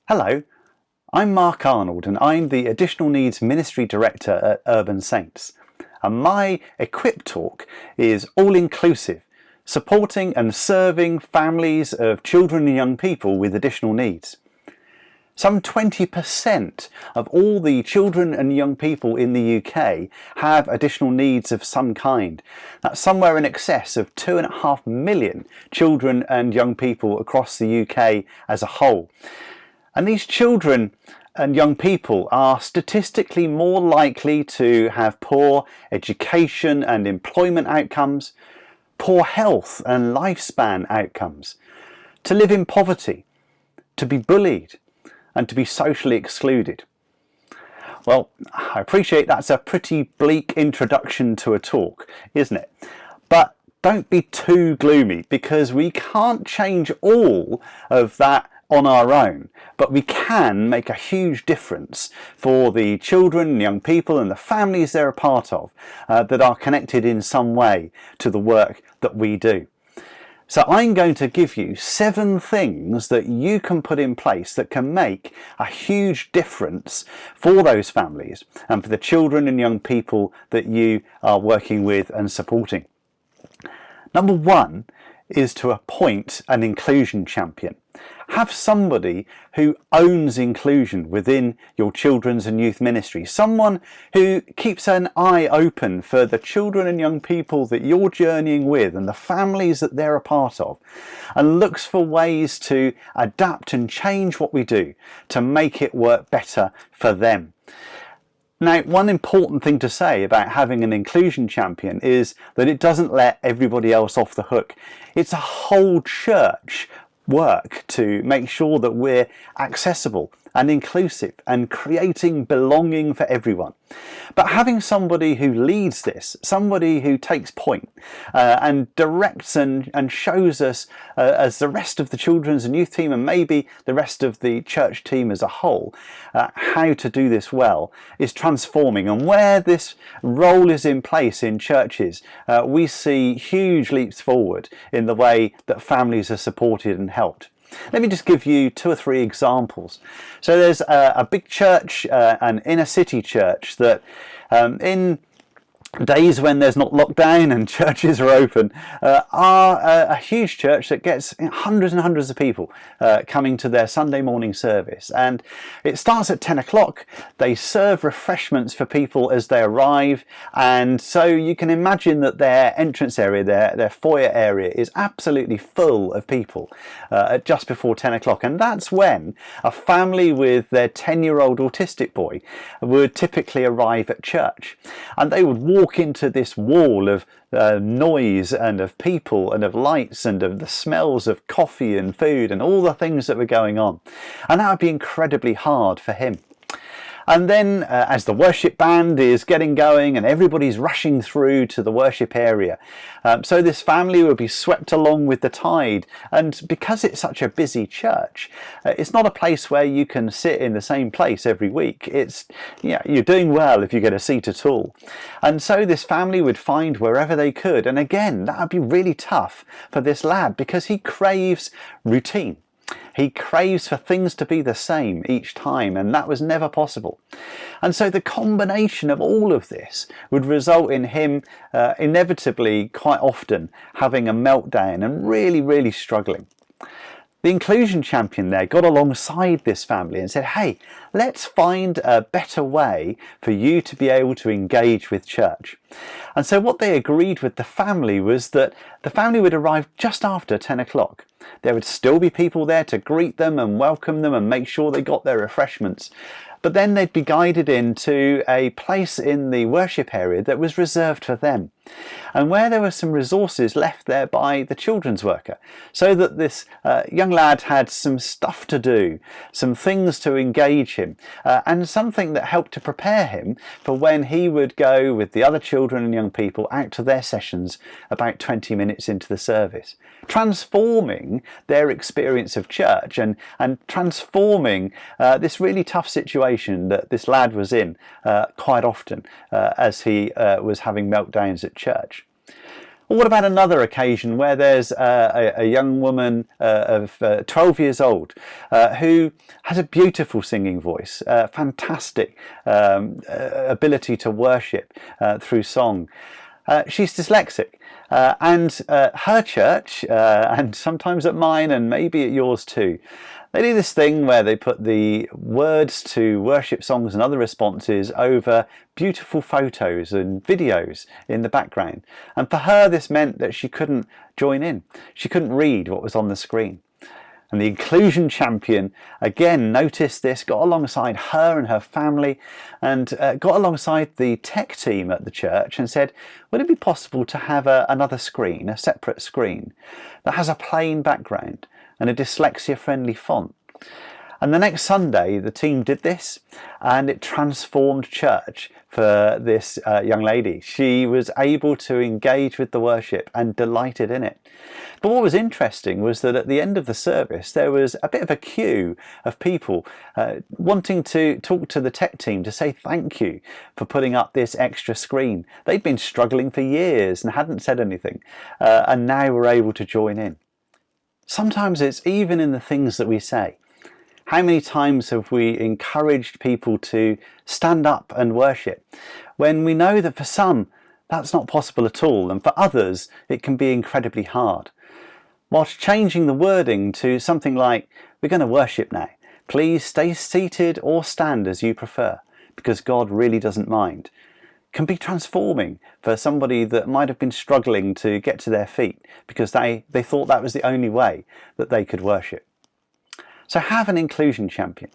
Hello, I'm Mark Arnold and I'm the Additional Needs Ministry Director at Urban Saints. And my Equip talk is all-inclusive, supporting and serving families of children and young people with additional needs. Some 20% of all the children and young people in the UK have additional needs of some kind. That's somewhere in excess of 2.5 million children and young people across the UK as a whole. And these children and young people are statistically more likely to have poor education and employment outcomes, poor health and lifespan outcomes, to live in poverty, to be bullied, and to be socially excluded. Well, I appreciate that's a pretty bleak introduction to a talk, isn't it? But don't be too gloomy, because we can't change all of that on our own, but we can make a huge difference for the children, young people and the families they're a part of that are connected in some way to the work that we do. So I'm going to give you 7 things that you can put in place that can make a huge difference for those families and for the children and young people that you are working with and supporting. Number 1 is to appoint an inclusion champion. Have somebody who owns inclusion within your children's and youth ministry. Someone who keeps an eye open for the children and young people that you're journeying with and the families that they're a part of, and looks for ways to adapt and change what we do to make it work better for them. Now, one important thing to say about having an inclusion champion is that it doesn't let everybody else off the hook. It's a whole church work to make sure that we're accessible and inclusive and creating belonging for everyone. But having somebody who leads this, somebody who takes point and directs and shows us as the rest of the children's and youth team and maybe the rest of the church team as a whole, how to do this well is transforming. And where this role is in place in churches, we see huge leaps forward in the way that families are supported and helped. Let me just give you 2 or 3 examples. So there's a big church, an inner city church that in days when there's not lockdown and churches are open, are a huge church that gets hundreds and hundreds of people coming to their Sunday morning service. And it starts at 10 o'clock. They serve refreshments for people as they arrive, and so you can imagine that their entrance area, their foyer area, is absolutely full of people at just before 10 o'clock. And that's when a family with their 10-year-old autistic boy would typically arrive at church, and they would walk into this wall of noise and of people and of lights and of the smells of coffee and food and all the things that were going on, and that would be incredibly hard for him. And then as the worship band is getting going and everybody's rushing through to the worship area, so this family will be swept along with the tide. And because it's such a busy church, it's not a place where you can sit in the same place every week. It's, yeah, you're doing well if you get a seat at all. And so this family would find wherever they could. And again, that would be really tough for this lad because he craves routine. He craves for things to be the same each time, and that was never possible. And so the combination of all of this would result in him inevitably quite often having a meltdown and really struggling. The inclusion champion there got alongside this family and said, hey, let's find a better way for you to be able to engage with church. And so what they agreed with the family was that the family would arrive just after 10 o'clock. There would still be people there to greet them and welcome them and make sure they got their refreshments. But then they'd be guided into a place in the worship area that was reserved for them, and where there were some resources left there by the children's worker, so that this young lad had some stuff to do, some things to engage him, and something that helped to prepare him for when he would go with the other children and young people out to their sessions about 20 minutes into the service, transforming their experience of church and transforming this really tough situation that this lad was in quite often as he was having meltdowns at church. Or what about another occasion where there's a young woman of 12 years old who has a beautiful singing voice, fantastic ability to worship through song. She's dyslexic, and her church, and sometimes at mine and maybe at yours too, they do this thing where they put the words to worship songs and other responses over beautiful photos and videos in the background. And for her, this meant that she couldn't join in. She couldn't read what was on the screen. And the inclusion champion again noticed this, got alongside her and her family, and got alongside the tech team at the church and said, would it be possible to have another screen, a separate screen, that has a plain background and a dyslexia-friendly font? And the next Sunday the team did this, and it transformed church for this young lady. She was able to engage with the worship and delighted in it. But what was interesting was that at the end of the service there was a bit of a queue of people wanting to talk to the tech team to say thank you for putting up this extra screen. They'd been struggling for years and hadn't said anything, and now were able to join in. Sometimes it's even in the things that we say. How many times have we encouraged people to stand up and worship when we know that for some that's not possible at all, and for others it can be incredibly hard? Whilst changing the wording to something like, we're going to worship now. Please stay seated or stand as you prefer, because God really doesn't mind, can be transforming for somebody that might have been struggling to get to their feet because they thought that was the only way that they could worship. So have an inclusion champion.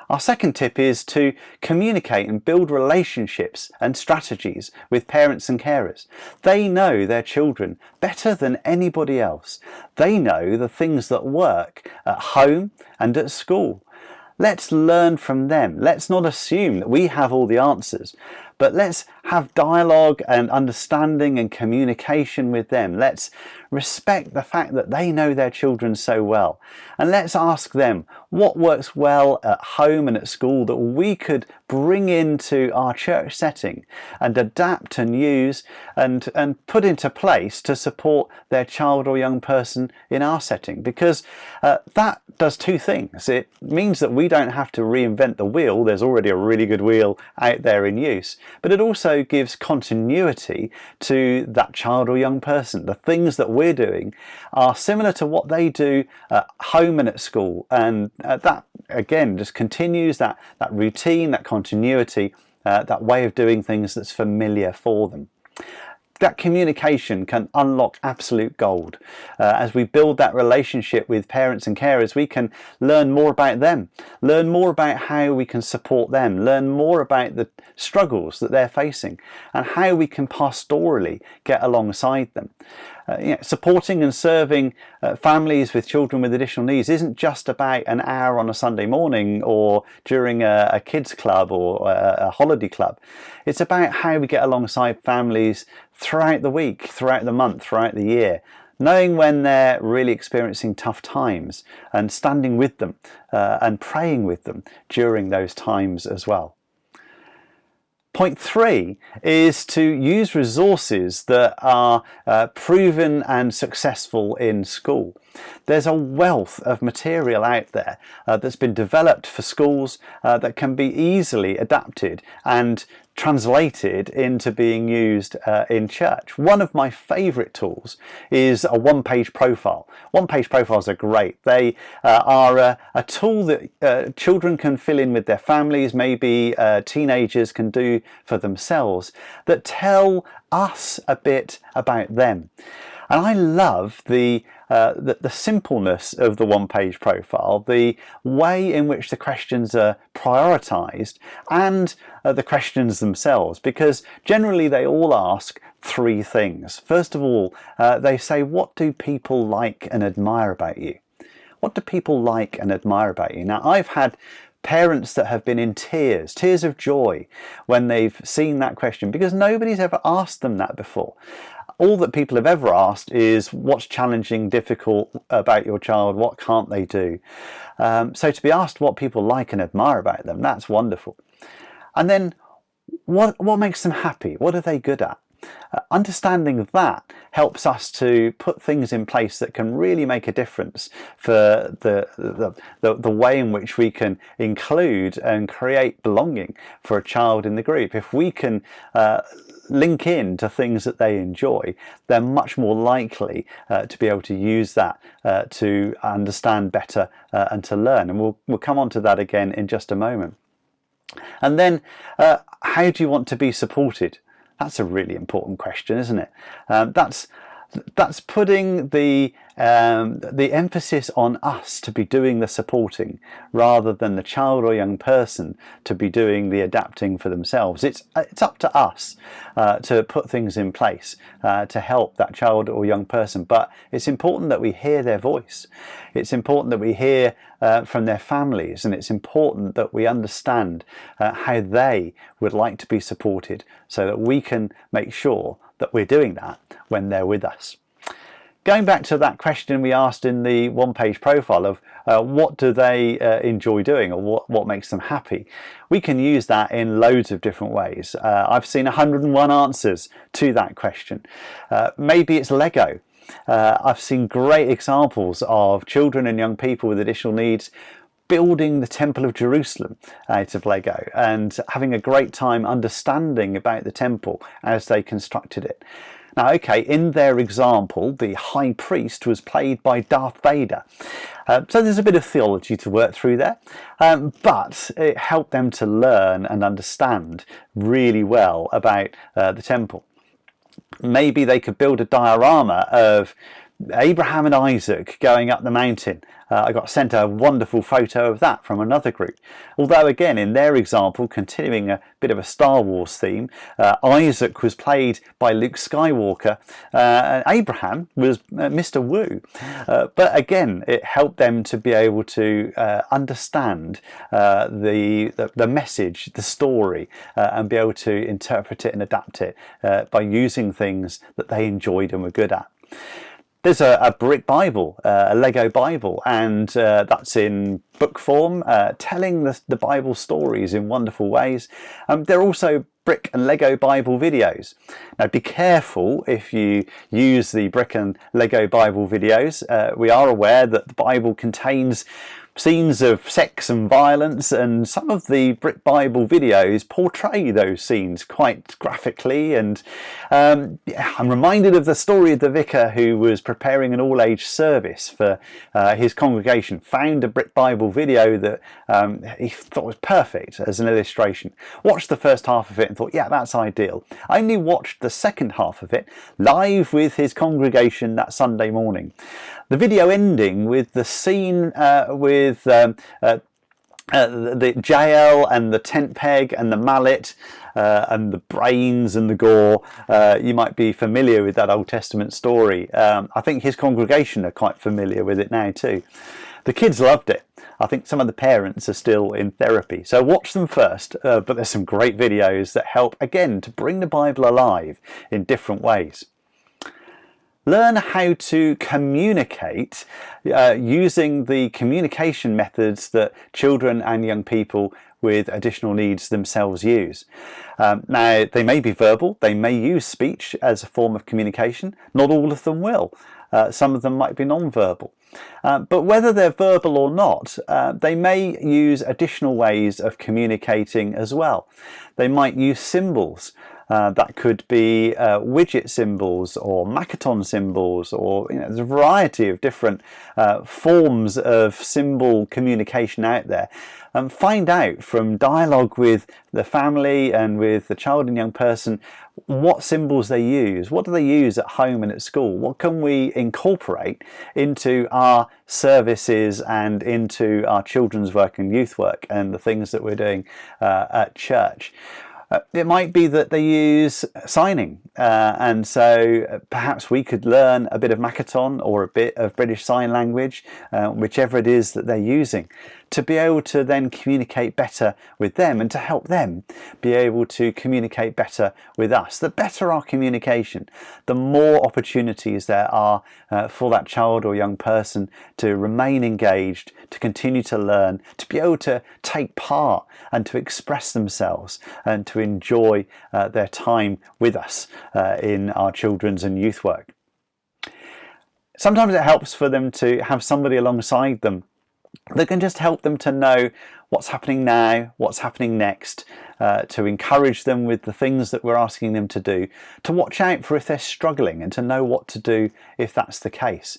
Our second tip is to communicate and build relationships and strategies with parents and carers. They know their children better than anybody else. They know the things that work at home and at school. Let's learn from them. Let's not assume that we have all the answers, but let's have dialogue and understanding and communication with them. Let's respect the fact that they know their children so well, and let's ask them what works well at home and at school that we could bring into our church setting and adapt and use and put into place to support their child or young person in our setting, because that does two things. It means that we don't have to reinvent the wheel. There's already a really good wheel out there in use, but it also gives continuity to that child or young person. The things that we're doing are similar to what they do at home and at school, and that again just continues that routine, that continuity, that way of doing things that's familiar for them. That communication can unlock absolute gold. As we build that relationship with parents and carers, we can learn more about them, learn more about how we can support them, learn more about the struggles that they're facing and how we can pastorally get alongside them. Supporting and serving families with children with additional needs isn't just about an hour on a Sunday morning or during a kids club or a holiday club. It's about how we get alongside families throughout the week, throughout the month, throughout the year, knowing when they're really experiencing tough times and standing with them and praying with them during those times as well. Point 3 is to use resources that are proven and successful in school. There's a wealth of material out there that's been developed for schools that can be easily adapted and translated into being used in church. One of my favourite tools is a one-page profile. One-page profiles are great. They are a tool that children can fill in with their families, maybe teenagers can do for themselves, that tell us a bit about them. And I love the simpleness of the one-page profile, the way in which the questions are prioritised, and the questions themselves, because generally they all ask 3 things. First of all, they say, what do people like and admire about you? What do people like and admire about you? Now, I've had parents that have been in tears of joy when they've seen that question, because nobody's ever asked them that before. All that people have ever asked is what's challenging, difficult about your child, what can't they do? So to be asked what people like and admire about them, that's wonderful. And then what makes them happy? What are they good at? Understanding that helps us to put things in place that can really make a difference for the way in which we can include and create belonging for a child in the group. If we can link in to things that they enjoy, they're much more likely to be able to use that to understand better and to learn. And we'll come on to that again in just a moment. And then, how do you want to be supported? That's a really important question, isn't it? That's putting the emphasis on us to be doing the supporting rather than the child or young person to be doing the adapting for themselves. It's up to us to put things in place to help that child or young person, but it's important that we hear their voice. It's important that we hear from their families, and it's important that we understand how they would like to be supported so that we can make sure that we're doing that when they're with us. Going back to that question we asked in the one-page profile of what do they enjoy doing, or what makes them happy, we can use that in loads of different ways. I've seen 101 answers to that question. Maybe it's Lego. I've seen great examples of children and young people with additional needs building the Temple of Jerusalem out of Lego and having a great time understanding about the temple as they constructed it. Now, okay, in their example, the high priest was played by Darth Vader. So there's a bit of theology to work through there, but it helped them to learn and understand really well about the temple. Maybe they could build a diorama of Abraham and Isaac going up the mountain. I got sent a wonderful photo of that from another group. Although again, in their example, continuing a bit of a Star Wars theme, Isaac was played by Luke Skywalker and Abraham was Mr. Wu. But again, it helped them to be able to understand the message, the story, and be able to interpret it and adapt it by using things that they enjoyed and were good at. There's a brick Bible, a Lego Bible, and that's in book form, telling the Bible stories in wonderful ways. There are also brick and Lego Bible videos. Now be careful if you use the brick and Lego Bible videos. We are aware that the Bible contains scenes of sex and violence, and some of the Brick Bible videos portray those scenes quite graphically, and I'm reminded of the story of the vicar who was preparing an all-age service for his congregation, found a Brick Bible video that he thought was perfect as an illustration, watched the first half of it and thought, yeah, that's ideal. I only watched the second half of it live with his congregation that Sunday morning. The video ending with the scene with the jail and the tent peg and the mallet and the brains and the gore. You might be familiar with that Old Testament story. I think his congregation are quite familiar with it now too. The kids loved it. I think some of the parents are still in therapy. So watch them first, but there's some great videos that help, again, to bring the Bible alive in different ways. Learn how to communicate using the communication methods that children and young people with additional needs themselves use. Now, they may be verbal, they may use speech as a form of communication. Not all of them will. Some of them might be non-verbal. But whether they're verbal or not, they may use additional ways of communicating as well. They might use symbols. That could be widget symbols or Makaton symbols, or there's a variety of different forms of symbol communication out there. Find out from dialogue with the family and with the child and young person what symbols they use. What do they use at home and at school? What can we incorporate into our services and into our children's work and youth work and the things that we're doing at church? It might be that they use signing, and so perhaps we could learn a bit of Makaton or a bit of British Sign Language, whichever it is that they're using, to be able to then communicate better with them and to help them be able to communicate better with us. The better our communication, the more opportunities there are for that child or young person to remain engaged, to continue to learn, to be able to take part and to express themselves and to enjoy their time with us in our children's and youth work. Sometimes it helps for them to have somebody alongside them that can just help them to know what's happening now, what's happening next, to encourage them with the things that we're asking them to do, to watch out for if they're struggling and to know what to do if that's the case.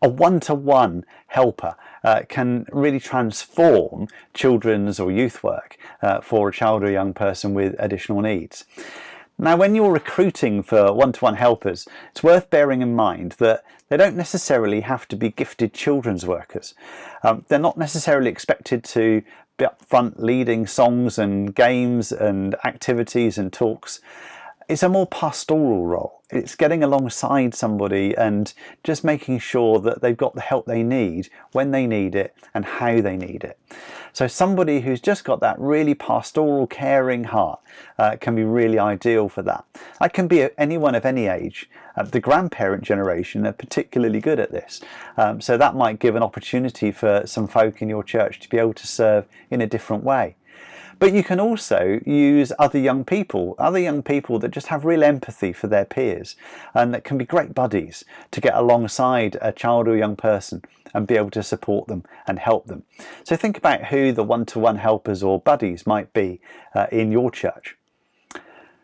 A one-to-one helper can really transform children's or youth work for a child or young person with additional needs. Now, when you're recruiting for one-to-one helpers, it's worth bearing in mind that they don't necessarily have to be gifted children's workers. They're not necessarily expected to be up front leading songs and games and activities and talks. It's a more pastoral role. It's getting alongside somebody and just making sure that they've got the help they need when they need it and how they need it. So somebody who's just got that really pastoral, caring heart can be really ideal for that. That can be anyone of any age. The grandparent generation are particularly good at this. So that might give an opportunity for some folk in your church to be able to serve in a different way. But you can also use other young people that just have real empathy for their peers and that can be great buddies to get alongside a child or young person and be able to support them and help them. So think about who the one-to-one helpers or buddies might be in your church.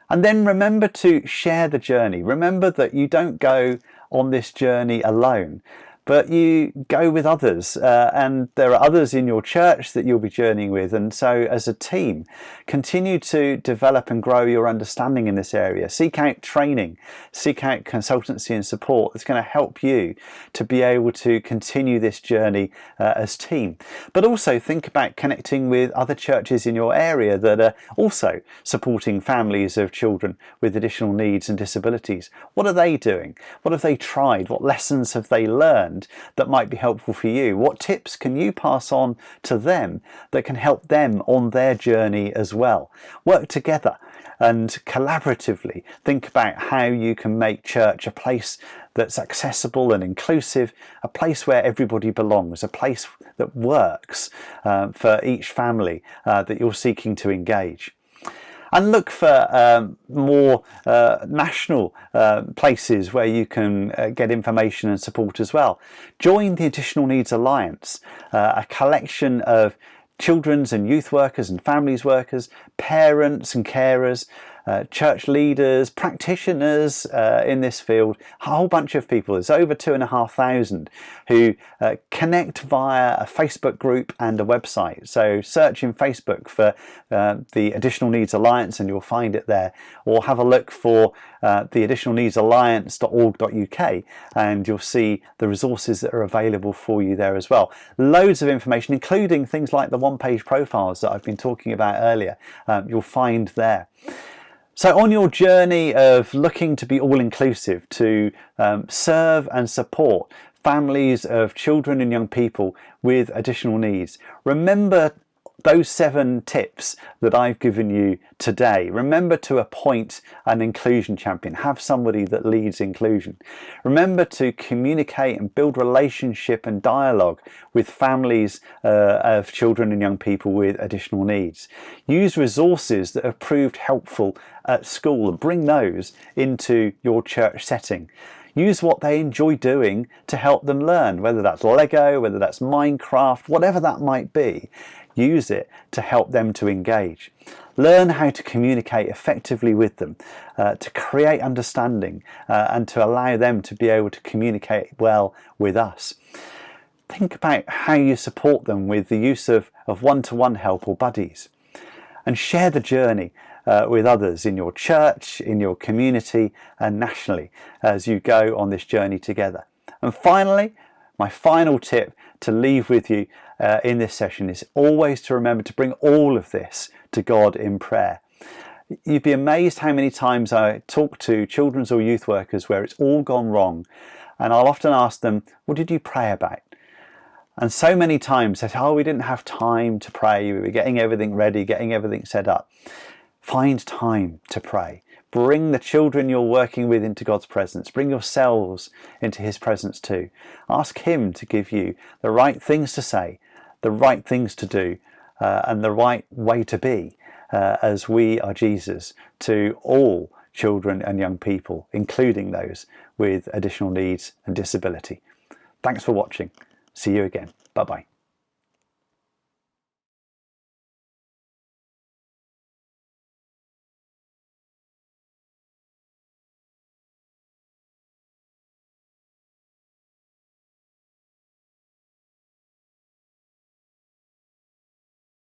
And then remember to share the journey. Remember that you don't go on this journey alone, but you go with others, and there are others in your church that you'll be journeying with, and so as a team continue to develop and grow your understanding in this area. Seek out training, seek out consultancy and support that's going to help you to be able to continue this journey as team. But also think about connecting with other churches in your area that are also supporting families of children with additional needs and disabilities. What are they doing? What have they tried? What lessons have they learned that might be helpful for you? What tips can you pass on to them that can help them on their journey as well? Work together and collaboratively think about how you can make church a place that's accessible and inclusive, a place where everybody belongs, a place that works for each family that you're seeking to engage. And look for more national places where you can get information and support as well. Join the Additional Needs Alliance, a collection of children's and youth workers and families workers, parents and carers, church leaders, practitioners in this field, a whole bunch of people. There's over 2,500 who connect via a Facebook group and a website. So search in Facebook for the Additional Needs Alliance and you'll find it there, or have a look for the additionalneedsalliance.org.uk and you'll see the resources that are available for you there as well. Loads of information, including things like the one-page profiles that I've been talking about earlier, you'll find there. So on your journey of looking to be all-inclusive, to serve and support families of children and young people with additional needs, remember those 7 tips that I've given you today. Remember to appoint an inclusion champion. Have somebody that leads inclusion. Remember to communicate and build relationship and dialogue with families of children and young people with additional needs. Use resources that have proved helpful at school and bring those into your church setting. Use what they enjoy doing to help them learn, whether that's Lego, whether that's Minecraft, whatever that might be. Use it to help them to engage. Learn how to communicate effectively with them, to create understanding and to allow them to be able to communicate well with us. Think about how you support them with the use of one-to-one help or buddies, and share the journey with others in your church, in your community and nationally as you go on this journey together. And finally, my final tip to leave with you in this session is always to remember to bring all of this to God in prayer. You'd be amazed how many times I talk to children's or youth workers where it's all gone wrong, and I'll often ask them, what did you pray about? And so many times they say, oh, we didn't have time to pray, we were getting everything ready, getting everything set up. Find time to pray. Bring the children you're working with into God's presence. Bring yourselves into His presence too. Ask Him to give you the right things to say, the right things to do, and the right way to be as we are Jesus to all children and young people, including those with additional needs and disability. Thanks for watching. See you again. Bye-bye.